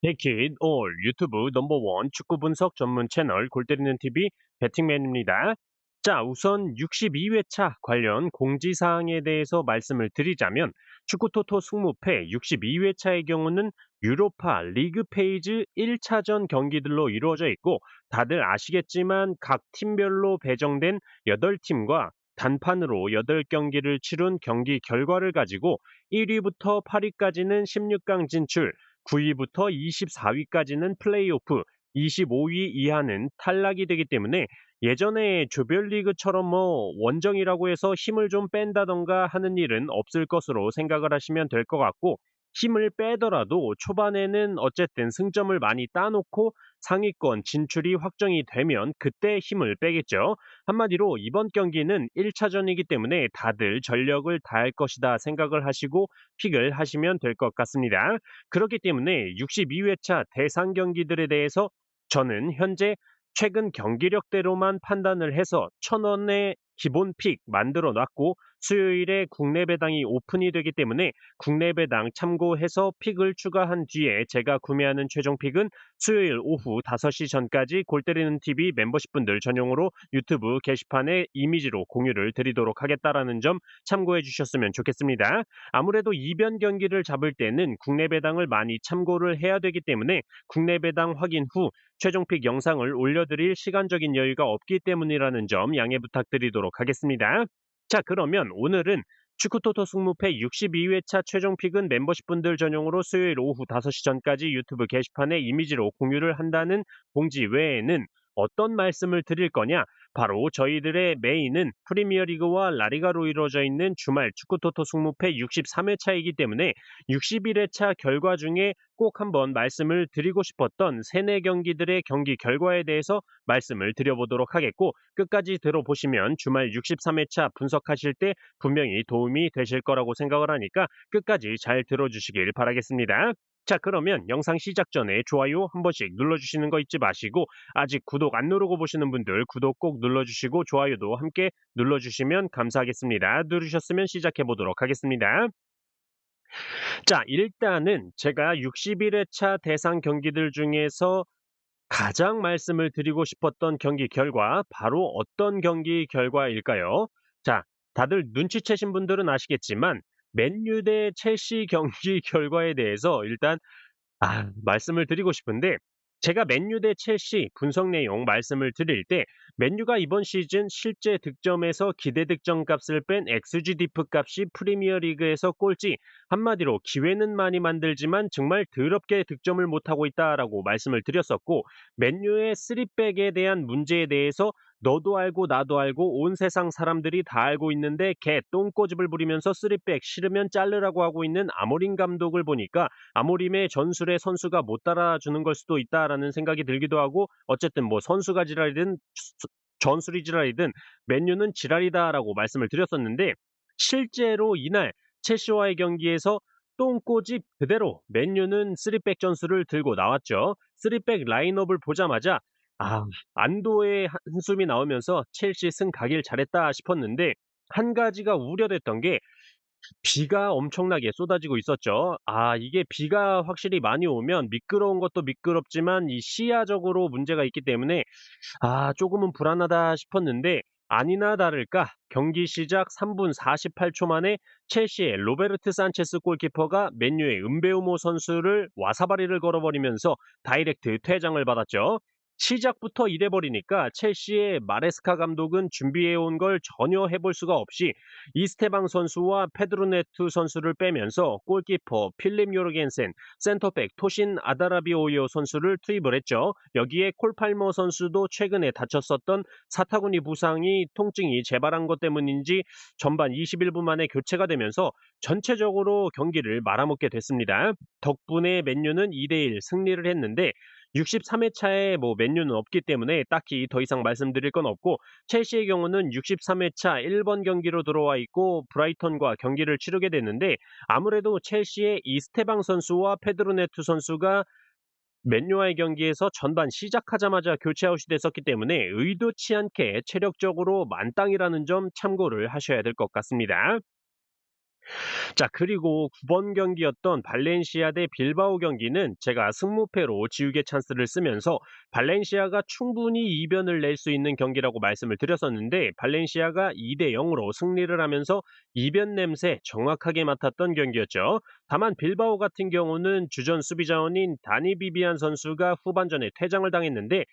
백킷 올 유튜브 넘버원 축구 분석 전문 채널 골 때리는 TV 배팅맨입니다. 자, 우선 62회차 관련 공지사항에 대해서 말씀을 드리자면 축구 토토 승무패 62회차의 경우는 유로파 리그 페이지 1차전 경기들로 이루어져 있고 다들 아시겠지만 각 팀별로 배정된 8팀과 단판으로 8경기를 치룬 경기 결과를 가지고 1위부터 8위까지는 16강 진출, 9위부터 24위까지는 플레이오프, 25위 이하는 탈락이 되기 때문에 예전에 조별리그처럼 원정이라고 해서 힘을 좀 뺀다던가 하는 일은 없을 것으로 생각을 하시면 될 것 같고, 힘을 빼더라도 초반에는 어쨌든 승점을 많이 따놓고 상위권 진출이 확정이 되면 그때 힘을 빼겠죠. 한마디로 이번 경기는 1차전이기 때문에 다들 전력을 다할 것이다 생각을 하시고 픽을 하시면 될 것 같습니다. 그렇기 때문에 62회차 대상 경기들에 대해서 저는 현재 최근 경기력대로만 판단을 해서 1,000원의 기본 픽 만들어 놨고 수요일에 국내 배당이 오픈이 되기 때문에 국내 배당 참고해서 픽을 추가한 뒤에 제가 구매하는 최종 픽은 수요일 오후 5시 전까지 골 때리는 TV 멤버십 분들 전용으로 유튜브 게시판에 이미지로 공유를 드리도록 하겠다라는 점 참고해 주셨으면 좋겠습니다. 아무래도 이변 경기를 잡을 때는 국내 배당을 많이 참고를 해야 되기 때문에 국내 배당 확인 후 최종 픽 영상을 올려드릴 시간적인 여유가 없기 때문이라는 점 양해 부탁드리도록 하겠습니다. 자, 그러면 오늘은 축구토토 승무패 62회차 최종 픽은 멤버십 분들 전용으로 수요일 오후 5시 전까지 유튜브 게시판에 이미지로 공유를 한다는 공지 외에는 어떤 말씀을 드릴 거냐? 바로 저희들의 메인은 프리미어리그와 라리가로 이루어져 있는 주말 축구토토 승무패 63회차이기 때문에 61회차 결과 중에 꼭 한번 말씀을 드리고 싶었던 세네 경기들의 경기 결과에 대해서 말씀을 드려보도록 하겠고, 끝까지 들어보시면 주말 63회차 분석하실 때 분명히 도움이 되실 거라고 생각을 하니까 끝까지 잘 들어주시길 바라겠습니다. 자, 그러면 영상 시작 전에 좋아요 한 번씩 눌러주시는 거 잊지 마시고, 아직 구독 안 누르고 보시는 분들 구독 꼭 눌러주시고 좋아요도 함께 눌러주시면 감사하겠습니다. 누르셨으면 시작해 보도록 하겠습니다. 자, 일단은 제가 61회차 대상 경기들 중에서 가장 말씀을 드리고 싶었던 경기 결과, 바로 어떤 경기 결과일까요? 자, 다들 눈치채신 분들은 아시겠지만 맨유 대 첼시 경기 결과에 대해서 일단 말씀을 드리고 싶은데, 제가 맨유 대 첼시 분석 내용 말씀을 드릴 때 맨유가 이번 시즌 실제 득점에서 기대 득점 값을 뺀 XG-diff 값이 프리미어 리그에서 꼴찌, 한마디로 기회는 많이 만들지만 정말 더럽게 득점을 못하고 있다라고 말씀을 드렸었고, 맨유의 3백에 대한 문제에 대해서 너도 알고 나도 알고 온 세상 사람들이 다 알고 있는데 개 똥꼬집을 부리면서 3백 싫으면 자르라고 하고 있는 아모린 감독을 보니까 아모림의 전술에 선수가 못 따라주는 걸 수도 있다라는 생각이 들기도 하고, 어쨌든 뭐 선수가 지랄이든 전술이 지랄이든 맨유는 지랄이다라고 말씀을 드렸었는데, 실제로 이날 첼시와의 경기에서 똥꼬집 그대로 맨유는 3백 전술을 들고 나왔죠. 3백 라인업을 보자마자 아, 안도의 한숨이 나오면서 첼시 승 가길 잘했다 싶었는데, 한 가지가 우려됐던 게 비가 엄청나게 쏟아지고 있었죠. 이게 비가 확실히 많이 오면 미끄러운 것도 미끄럽지만 이 시야적으로 문제가 있기 때문에 조금은 불안하다 싶었는데, 아니나 다를까 경기 시작 3분 48초 만에 첼시의 로베르트 산체스 골키퍼가 맨유의 은베우모 선수를 와사바리를 걸어버리면서 다이렉트 퇴장을 받았죠. 시작부터 이래버리니까 첼시의 마레스카 감독은 준비해온 걸 전혀 해볼 수가 없이 이스테방 선수와 페드로네투 선수를 빼면서 골키퍼 필립 요르겐센, 센터백 토신 아다라비오이오 선수를 투입을 했죠. 여기에 콜팔머 선수도 최근에 다쳤었던 사타구니 부상이 통증이 재발한 것 때문인지 전반 21분 만에 교체가 되면서 전체적으로 경기를 말아먹게 됐습니다. 덕분에 맨유는 2대1 승리를 했는데, 63회차에 맨유는 없기 때문에 딱히 더 이상 말씀드릴 건 없고, 첼시의 경우는 63회차 1번 경기로 들어와 있고 브라이턴과 경기를 치르게 됐는데, 아무래도 첼시의 이스테방 선수와 페드로네투 선수가 맨유와의 경기에서 전반 시작하자마자 교체 아웃이 됐었기 때문에 의도치 않게 체력적으로 만땅이라는 점 참고를 하셔야 될 것 같습니다. 자, 그리고 9번 경기였던 발렌시아 대 빌바오 경기는 제가 승무패로 지우개 찬스를 쓰면서 발렌시아가 충분히 이변을 낼 수 있는 경기라고 말씀을 드렸었는데 발렌시아가 2대 0으로 승리를 하면서 이변 냄새 정확하게 맡았던 경기였죠. 다만 빌바오 같은 경우는 주전 수비 자원인 다니 비비안 선수가 후반전에 퇴장을 당했는데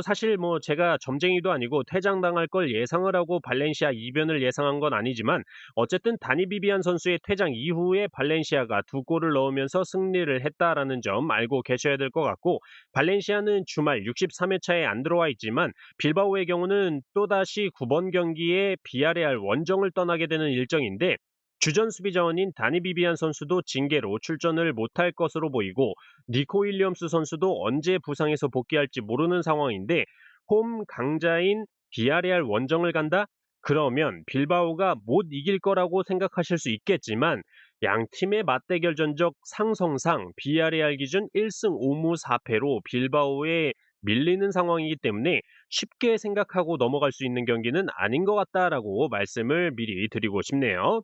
사실 제가 점쟁이도 아니고 퇴장당할 걸 예상을 하고 발렌시아 이변을 예상한 건 아니지만 어쨌든 다니 비비안 선수의 퇴장 이후에 발렌시아가 두 골을 넣으면서 승리를 했다라는 점 알고 계셔야 될 것 같고 발렌시아는 주말 63회차에 안 들어와 있지만 빌바오의 경우는 또다시 9번 경기에 비아레알 원정을 떠나게 되는 일정인데 주전 수비 자원인 다니 비비안 선수도 징계로 출전을 못할 것으로 보이고 니코 윌리엄스 선수도 언제 부상에서 복귀할지 모르는 상황인데 홈 강자인 비아레알 원정을 간다? 그러면 빌바오가 못 이길 거라고 생각하실 수 있겠지만 양 팀의 맞대결 전적 상성상 비아레알 기준 1승 5무 4패로 빌바오에 밀리는 상황이기 때문에 쉽게 생각하고 넘어갈 수 있는 경기는 아닌 것 같다라고 말씀을 미리 드리고 싶네요.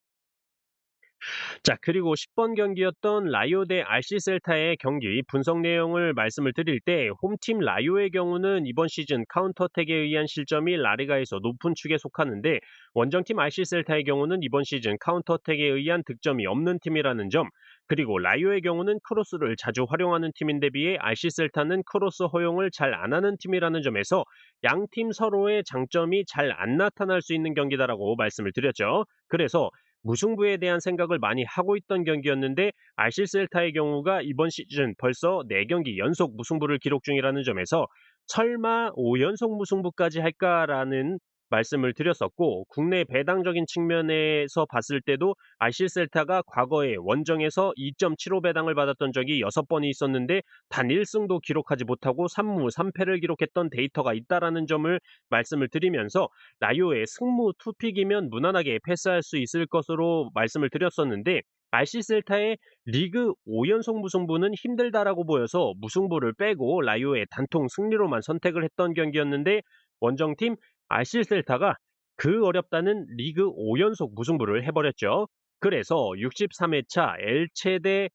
자, 그리고 10번 경기였던 라요 대 RC 셀타의 경기 분석 내용을 말씀을 드릴 때 홈팀 라요의 경우는 이번 시즌 카운터택에 의한 실점이 라리가에서 높은 축에 속하는데 원정팀 RC 셀타의 경우는 이번 시즌 카운터택에 의한 득점이 없는 팀이라는 점, 그리고 라요의 경우는 크로스를 자주 활용하는 팀인데 비해 RC 셀타는 크로스 허용을 잘 안 하는 팀이라는 점에서 양 팀 서로의 장점이 잘 안 나타날 수 있는 경기다라고 말씀을 드렸죠. 그래서 무승부에 대한 생각을 많이 하고 있던 경기였는데 RC 셀타의 경우가 이번 시즌 벌써 4경기 연속 무승부를 기록 중이라는 점에서 설마 5연속 무승부까지 할까라는 말씀을 드렸었고 국내 배당적인 측면에서 봤을 때도 RC 셀타가 과거에 원정에서 2.75 배당을 받았던 적이 6번이 있었는데 단 1승도 기록하지 못하고 3무 3패를 기록했던 데이터가 있다라는 점을 말씀을 드리면서 라요의 승무 투픽이면 무난하게 패스할 수 있을 것으로 말씀을 드렸었는데 RC 셀타의 리그 5연속 무승부는 힘들다라고 보여서 무승부를 빼고 라요의 단통 승리로만 선택을 했던 경기였는데 원정팀 RC 셀타가 그 어렵다는 리그 5연속 무승부를 해버렸죠. 그래서 63회차 엘체 대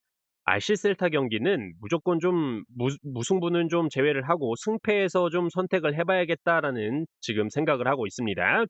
RC 셀타 경기는 무조건 좀 무승부는 좀 제외를 하고 승패에서 좀 선택을 해봐야겠다라는 지금 생각을 하고 있습니다.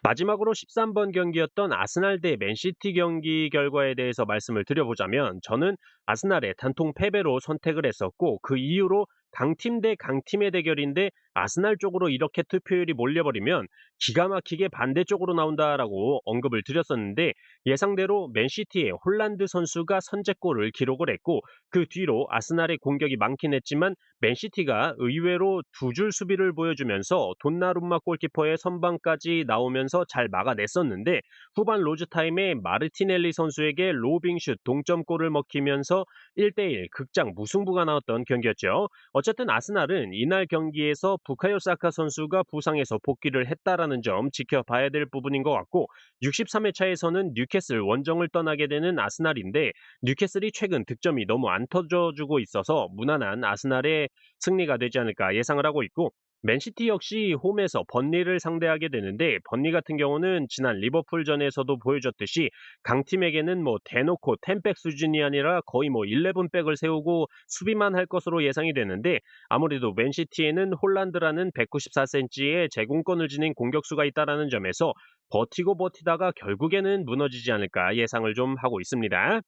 마지막으로 13번 경기였던 아스날 대 맨시티 경기 결과에 대해서 말씀을 드려보자면 저는 아스날의 단통 패배로 선택을 했었고 그 이후로 강팀 대 강팀의 대결인데 아스날 쪽으로 이렇게 투표율이 몰려버리면 기가 막히게 반대쪽으로 나온다라고 언급을 드렸었는데 예상대로 맨시티의 홀란드 선수가 선제골을 기록을 했고 그 뒤로 아스날의 공격이 많긴 했지만 맨시티가 의외로 두 줄 수비를 보여주면서 돈나룸마 골키퍼의 선방까지 나오면서 잘 막아냈었는데 후반 로즈타임에 마르티넬리 선수에게 로빙슛 동점골을 먹히면서 1대1 극장 무승부가 나왔던 경기였죠. 어쨌든 아스날은 이날 경기에서 부카요 사카 선수가 부상에서 복귀를 했다라는 점 지켜봐야 될 부분인 것 같고 63회차에서는 뉴캐슬 원정을 떠나게 되는 아스날인데 뉴캐슬이 최근 득점이 너무 안 터져주고 있어서 무난한 아스날의 승리가 되지 않을까 예상을 하고 있고 맨시티 역시 홈에서 번리를 상대하게 되는데 번리 같은 경우는 지난 리버풀전에서도 보여줬듯이 강팀에게는 대놓고 10백 수준이 아니라 거의 11백을 세우고 수비만 할 것으로 예상이 되는데 아무래도 맨시티에는 홀란드라는 194cm의 제공권을 지닌 공격수가 있다는 점에서 버티고 버티다가 결국에는 무너지지 않을까 예상을 좀 하고 있습니다.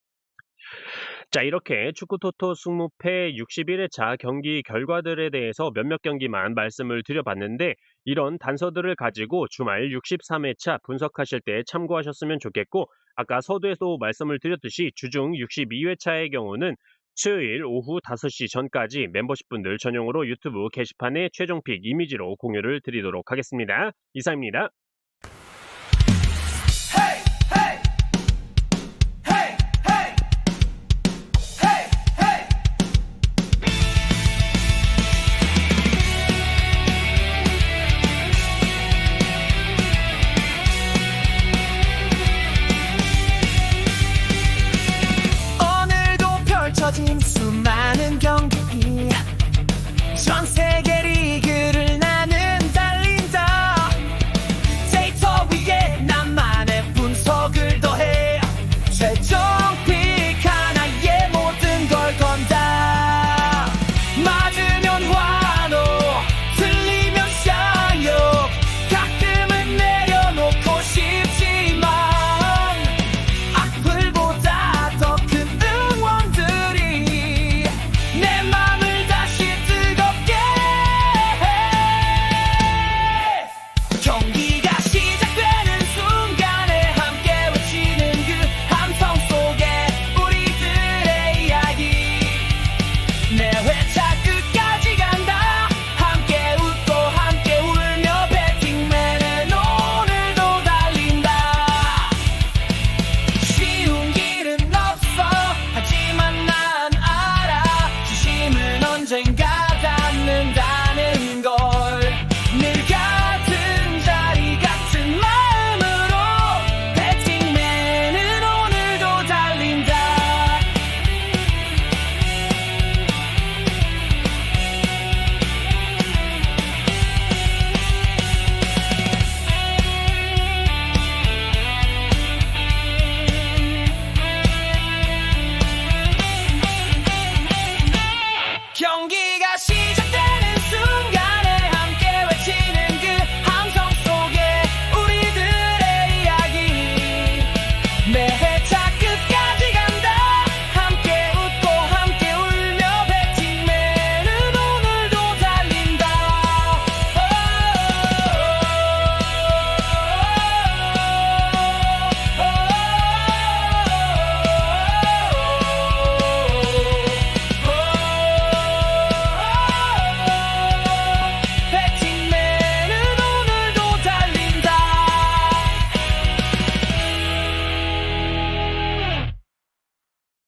자, 이렇게 축구토토 승무패 61회차 경기 결과들에 대해서 몇몇 경기만 말씀을 드려봤는데 이런 단서들을 가지고 주말 63회차 분석하실 때 참고하셨으면 좋겠고 아까 서두에도 말씀을 드렸듯이 주중 62회차의 경우는 수요일 오후 5시 전까지 멤버십분들 전용으로 유튜브 게시판에 최종픽 이미지로 공유를 드리도록 하겠습니다. 이상입니다. 수많은 경기 전 세계 리그를